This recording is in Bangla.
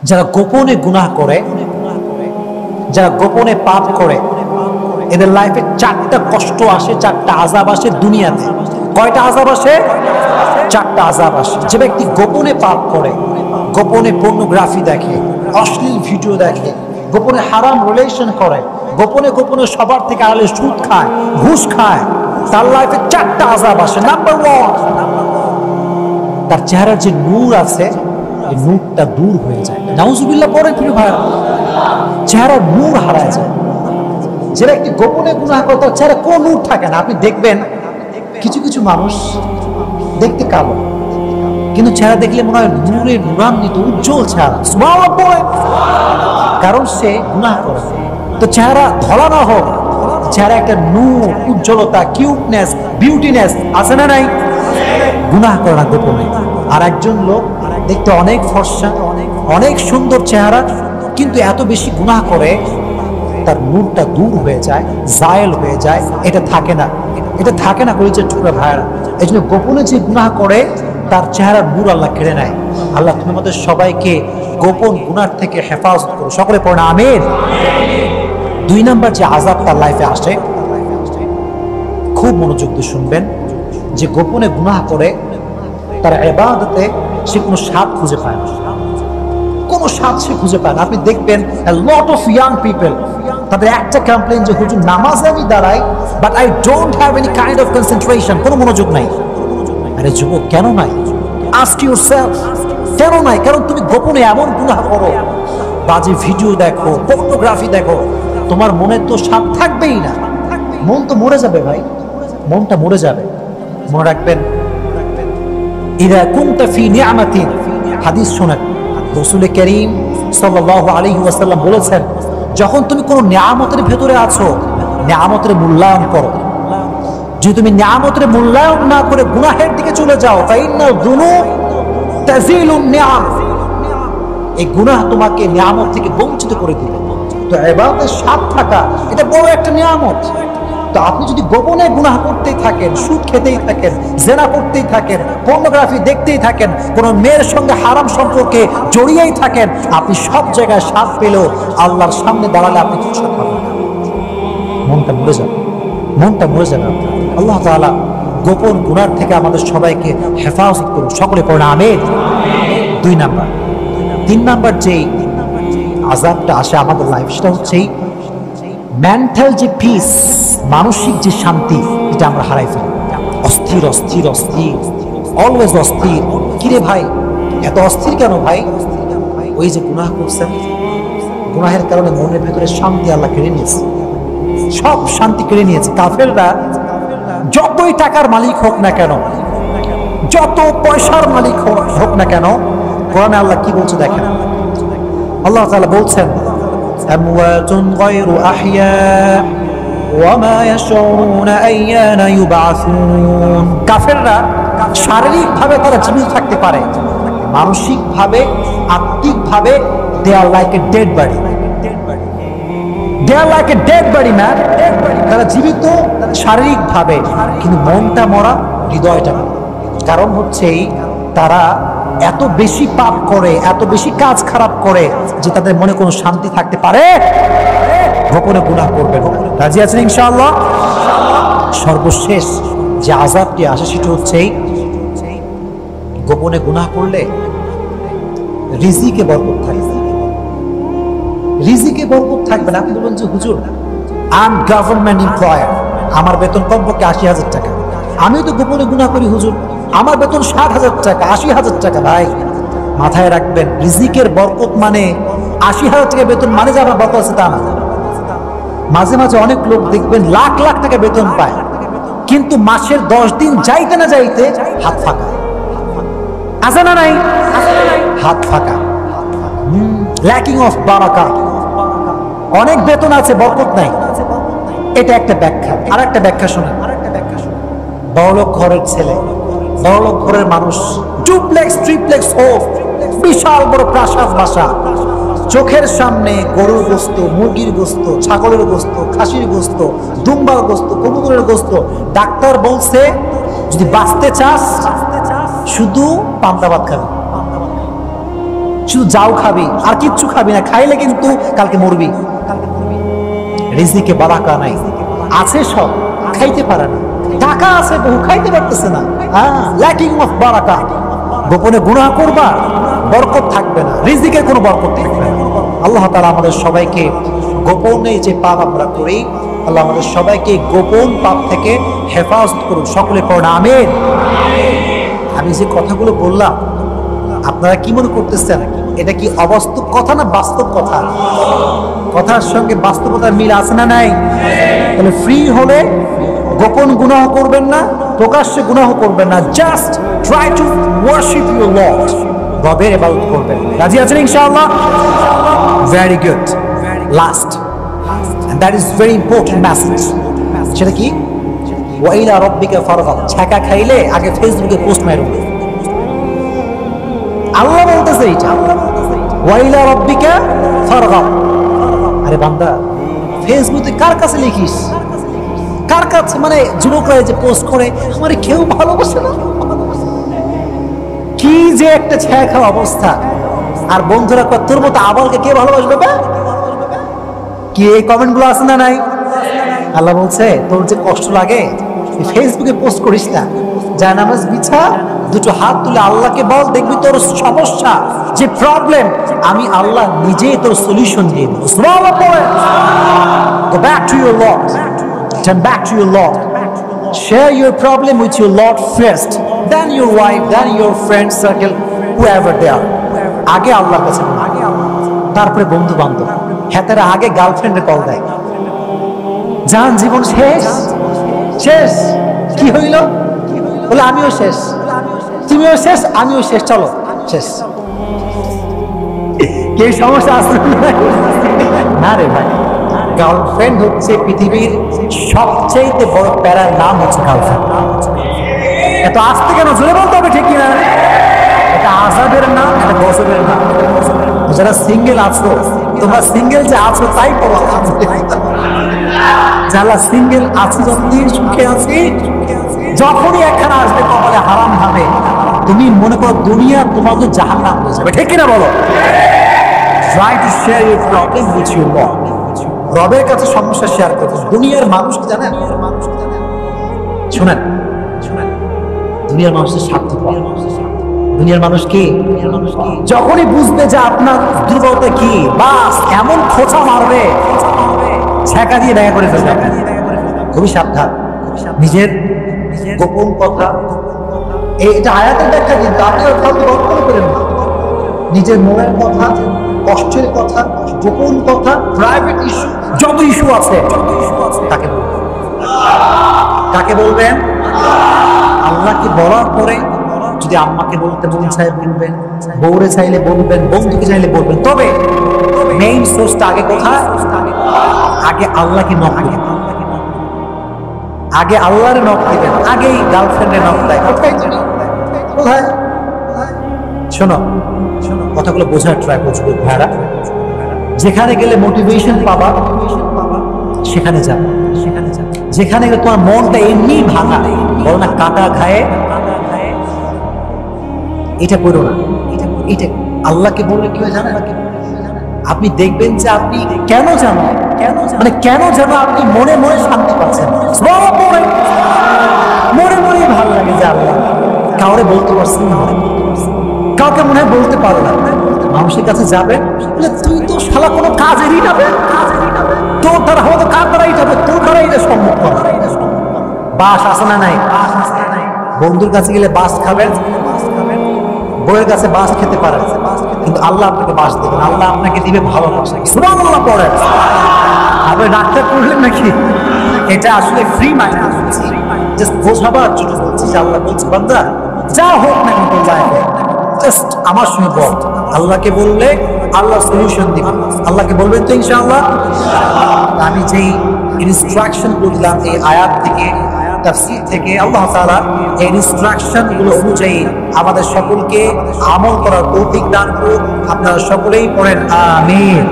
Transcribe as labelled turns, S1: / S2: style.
S1: যারা গোপনে গুনাহ করে, যারা গোপনে পাপ করে, এদের লাইফে 4টা কষ্ট আসে, 4টা আযাব আসে দুনিয়াতে। কয়টা আযাব আসে? 4টা আযাব আসে। যে ব্যক্তি গোপনে পাপ করে, গোপনে পর্নোগ্রাফি দেখে, অশ্লীল ভিডিও দেখে, গোপনে হারাম রিলেশন করে, গোপনে গোপনে সবার থেকে আড়ালে সুদ খায়, ঘুষ খায়, তার লাইফে 4টা আযাব আসে। নাম্বার 1, তার চেহারার যে নূর আছে, এই নূরটা দূর হয়ে যায়। নাউজুবিল্লাহ পড়ে প্রিয় ভাই, চেহারার নূর হারায় যায়। যে ব্যক্তি গোপনে গুনাহ করে তার চেহারা কোনো নূর থাকে না। আপনি দেখবেন কিছু কিছু মানুষ দেখতে কালো, কিন্তু চেহারা দেখলে মনে হয় নূরে নূরান্বিত উজ্জ্বল চেহারা। সুবহানাল্লাহ পড়ে, কারণ সে গুনাহ করে। তো চেহারা ধলা না হোক, চেহারা একটা নূর, উজ্জ্বলতা, কিউটনেস, বিউটিনেস আছে না নাই? গুনাহ করে না গোপনে। আর একজন লোক দেখতে অনেক ফর্সা, অনেক সুন্দর চেহারা, কিন্তু এত বেশি গুনাহ করে তার নূরটা দূর হয়ে যায়, জায়েল হয়ে যায়। এটা থাকে না, এটা থাকে না কলিজার টুকরা ভাইয়েরা। এই জন্য গোপনে যে গুনাহ করে তার চেহারার নূর আল্লাহ কেড়ে নেয়। আল্লাহ তুমি আমাদের সবাইকে গোপন গুনার থেকে হেফাজত করো, সকলে পড়ে আমিন। 2 নাম্বার যে আযাব তার লাইফে আসে, খুব মনোযোগ দিয়ে শুনবেন, যে গোপনে গুনাহ করে তার ইবাদতে সে কোনো স্বাদ খুঁজে পায় না, কোনো স্বাদ সে খুঁজে পায় না। আপনি দেখবেন a lot of young people, তাদের একটা কমপ্লেইন যে হুজুর নামাজে আমি দাঁড়াই, but I don't have any kind of concentration, কোনো মনোযোগ নাই। আরে যুবক, কেন নাই? আস্ক ইউরসেলফ, কেন নাই? কারণ তুমি গোপনে এমন গুনাহ করো, বাজে ভিডিও দেখো, পর্নোগ্রাফি দেখো, তোমার মনে তো স্বাদ থাকবেই না। মন তো মরে যাবে ভাই, মনটা মরে যাবে। মনে রাখবেন, ইযা কুনতা ফি নি'মাতিন, হাদিস শোনেন, রাসূল করিম সাল্লাল্লাহু আলাইহি ওয়াসাল্লাম বলেছেন, যখন তুমি কোনো নিয়ামতের ভেতরে আছো, নিয়ামতের মূল্যায়ন করো। যদি তুমি নিয়ামতের মূল্যায়ন না করে গুনাহের দিকে চলে যাও, ফাইন্নাল যুনুব তাযিলুন নি'আম, এই গুনাহ তোমাকে নিয়ামত থেকে বঞ্চিত করে দিবে। তো ইবাদতের স্বাদ থাকা এটা বড় একটা নিয়ামত। তো আপনি যদি গোপনে গুনাহ করতেই থাকেন, সুদ খেতেই থাকেন, জেনা করতেই থাকেন, পর্নোগ্রাফি দেখতেই থাকেন, কোনো মেয়ের সঙ্গে হারাম সম্পর্কে জড়িয়েই থাকেন, আপনি সব জায়গায় স্বাদ পেলেও আল্লাহর সামনে দাঁড়ালে আপনি কিছু পাবেন না। মনটা মরে যাবে, মনটা মরে যাবে। আল্লাহ তাআলা গোপন গুনার থেকে আমাদের সবাইকে হেফাজত করুন, সকলে পড়ে আমিন। 2 নাম্বার। 3 নাম্বার যেই আযাবটা আসে আমাদের লাইফ, সেটা হচ্ছে মেন্টাল যে পিস, মানসিক যে শান্তি, এটা আমরা হারাই ফেলি। অস্থির অস্থির অস্থির, অলওয়েজ অস্থির। কিরে ভাই এত অস্থির কেন ভাই? ওই যে গুনাহ করছেন, গুনাহের কারণে মনের ভেতরে শান্তি আল্লাহ কেড়ে নিয়েছে, সব শান্তি কেড়ে নিয়েছে। কাফেররা যতই টাকার মালিক হোক না কেন, যত পয়সার মালিক হোক না কেন, কোরআনে আল্লাহ কি বলছে দেখেন। আল্লাহ তাআলা বলছেন, আমওয়াতুন গায়রু আহইয়া ওয়া মা ইয়াশউরুনা আইয়ানা ইউবআসুন। কাফেররা শারীরিকভাবে তারা জীবিত থাকতে পারে, মানসিকভাবে, আত্মিকভাবে they are like a dead body. They are like a dead body man. তারা জীবিত শারীরিকভাবে, কিন্তু মনটা মরা, হৃদয়টা মরা। কারণ হচ্ছে তারা এত বেশি পাপ করে, এত বেশি কাজ খারাপ করে যে তাদের মনে কোনো শান্তি থাকতে পারে। গোপনে গুনাহ করবেন, রাজি আছেন ইনশাআল্লাহ? সর্বশেষ যে আযাবটি আসে সেটা হচ্ছে গোপনে গুনাহ করলে রিজিকে বরকত থাকবে, রিজিকে বরকত থাকবে না। আপনি বলবেন যে হুজুর আই এম গভর্নমেন্ট এমপ্লয়ার, আমার বেতন কমপক্ষে ৮০,০০০ টাকা, আমিও তো গোপনে গুনাহ করি হুজুর, আমার বেতন ৬০,০০০ টাকা, ৮০,০০০ টাকা। ভাই মাথায় রাখবেন, রিজিকের বরকত মানে ৮০,০০০ টাকা বেতন মানে যে আমার বরকত আছে তা না। মাঝে মাঝে অনেক লোক দেখবেন লাখ লাখ টাকা বেতন পায়, কিন্তু মাসের 10 দিন যাইতে না যাইতে হাত ফাঁকা। আছে না নাই? হাত ফাঁকা, ল্যাকিং অফ বারাকা। অনেক বেতন আছে, বরকত নাই। এটা একটা ব্যাখ্যা। আর একটা ব্যাখ্যা শোনেন, বড়লোক ঘরের ছেলে, বড়লোক ঘরের মানুষ, ডুপ্লেক্স ট্রিপ্লেক্স হোক, বিশাল বড় প্রাসাদ বাসা, চোখের সামনে গরুর গোস্ত, মুরগির গোস্ত, ছাগলের গোস্ত, খাসির গোস্ত, দুম্বার গোস্ত, কবুতরের গোস্ত। ডাক্তার বলছে যদি বাঁচতে চাস শুধু পান্তা ভাত খাবি। শুধু যাও খাবি আর কিচ্ছু খাবি না, খাইলে কিন্তু কালকে মরবি। রিজিকে বারাকা নাই, আছে সব খাইতে পারে না, টাকা আছে বহু খাইতে পারতেছে না, ল্যাকিং অফ বারাকা। গোপনে গুনাহ করবা, বরকত থাকবে না, রিজিকের কোনো বরকত থাকবে না। আল্লাহ তাআলা আমাদের সবাইকে গোপনে যে পাপ আমরা করি, আল্লাহ আমাদের সবাইকে গোপন পাপ থেকে হেফাজত করুন। সকলে পড়ুন আমিন। আমি যে কথাগুলো বললাম আপনারা কি মনে করতেছেন, এটা কি অবাস্তব কথা না বাস্তব কথা? কথার সঙ্গে বাস্তবতার মিল আছে না নাই? তাহলে ফ্রি হলে গোপন গুনাহ করবেন না, প্রকাশ্যে গুনাহ করবেন না, just try to worship your Lord, রবের ইবাদত করবেন। রাজি আছেন ইনশাআল্লাহ? Very good. Last, and that is very important message, সেটা কি? ওয়া ইলা রাব্বিকা ফারগাব। ছাকা খাইলে আগে ফেসবুকে পোস্ট মারুন। আল্লাহ বলতেছে এটা, ওয়া ইলা রাব্বিকা ফারগাব। আরে বান্দা, ফেসবুকে কার কাছে লিখিস? কার কাছে? মানে যুবকরা যে পোস্ট করে আমারে কেউ ভালোবাসে না, কি যে একটা ছায়া অবস্থা। আর বন্ধুরা কয় তোর মতো আবালকে কে ভালোবাসবে? কি এই কমেন্ট গুলো আছে না নাই? আল্লাহ বলছে তোর যে কষ্ট লাগে ফেসবুকে পোস্ট করিস না, যা নামাজ বিছা দুটো হাত তুলে আল্লাহকে বল, দেখবি তোর সমস্যা যে প্রবলেম আমি আল্লাহ নিজেই তোর সলিউশন দিয়ে দেব। সুবহানাল্লাহ পড়ে। Go back to your Lord, turn back to your Lord, share your problem with your Lord first, then your wife, then your friend circle, whoever they are. আগে আল্লাহর কাছে, তারপরে বন্ধু বান্ধব, হেতারা আগে গার্লফ্রেন্ডে কল দেয়। জান জীবন শেষ, শেষ কি হইল? বলে আমিও শেষ, তুমিও শেষ, আমিও শেষ, চলো শেষ। কে সমস্যা আসবে না রে ভাই। গার্লফ্রেন্ড হচ্ছে পৃথিবীর সবচেয়ে বড় প্যারার নাম হচ্ছে গার্লফ্রেন্ড। এত আসতে কেন? জোরে বলতে হবে, ঠিক কিনা? এটা আযাবের নাম, এটা গজবের নাম। যারা সিঙ্গেল আছো, তোমরা সিঙ্গেল যে আছো তাই বলো যারা সিঙ্গেল আছো, যতদিন সুখে আছি, যখনই একখানা আসবে কপালে হারাম ভাবে, তুমি মনে করো দুনিয়া তোমাকে জাহান্নাম হয়ে যাবে, ঠিক কিনা বলো? Try to share your problem with your Lord. রবের কাছে সমস্যা শেয়ার করতে। দুনিয়ার মানুষ জানেন, শোনেন, দুনিয়ার মানুষের স্বার্থপর। দুনিয়ার মানুষ কি? যখনই বুঝবে যে আপনার দুর্বলতা কি, বাস এমন খোঁচা মারবে, ছ্যাঁকা দিয়ে দেখা করে ফেলবে। খুবই সাবধান। নিজের গোপন কথা, এটা আয়াতের ব্যাখ্যা, কিন্তু আপনি কাউকে গল্প করেন না। নিজের মনের কথা, কষ্টের কথা, গোপন কথা, প্রাইভেট ইস্যু, যত ইস্যু আছে তাকে বলবেন। কাকে বলবেন? আল্লাহকে বলার পরে যদি আম্মাকে বলতে মন চায় বলবেন, বউরে চাইলে বলবেন, বন্ধুকে চাইলে বলবেন। তবে মেইন সোর্সটা আগে কোথায়? আগে আল্লাহকে নক দিবেন, আগে আল্লাহরে নক দিবেন, আগেই গার্লফ্রেন্ডে নক দেয়। কোথায়? শোনো, কথাগুলো বোঝার ট্রাই করছো ভাইরা। যেখানে গেলে মোটিভেশন পাবা সেখানে যাও, যেখানে গেলে তোমার মনটা এমনি ভাঙা, বলো না কাটা খায়, এটা করো না। এটা আল্লাহকে বললে কি হয় জানেন? আপনি দেখবেন যে আপনি কেন জানো, মানে কেন যেন আপনি মনে মনে শান্তি পাচ্ছেন, মনে মনে ভালো লাগে যে আল্লাহ। কাউরে বলতে পারছেন না, কাউকে মনে হয় বলতে পারো না। মানুষের কাছে যাবেন, তুই তো শালা কোনো কাজেরই যাবে, তোর দ্বারা হয়তো কার দ্বারাই যাবে, তোর দ্বারা এটা সম্ভব করা। বাস আসে না নাই? বন্ধুর কাছে গেলে বাস খাবেন, বউয়ের কাছে বাস খেতে পারেন, কিন্তু আল্লাহ আপনাকে বাস দেবেন, আল্লাহ আপনাকে দিবে ভালোবাসা। সুবহানাল্লাহ পড়েন। আপনি ডাক্তার করলেন নাকি? এটা আসলে ফ্রি মাইন্ড, জাস্ট বোঝাবার জন্য বলছি যে আল্লাহ বলছে বান্দা যা হোক না কিন্তু লাইফে জাস্ট আমার সঙ্গে বল। আল্লাহকে বললে আল্লাহ সলিউশন দিবেন। আল্লাহকে বলবেন তো ইনশাআল্লাহ। আমি যেই ইনস্ট্রাকশন করলাম এই আয়াত থেকে, তাফসীর থেকে, আল্লাহ তাআলা এই ইনস্ট্রাকশন গুলো অনুযায়ী আমাদের সকলকে আমল করার তৌফিক দান করুন। আপনারা সকলেই পড়েন আমিন।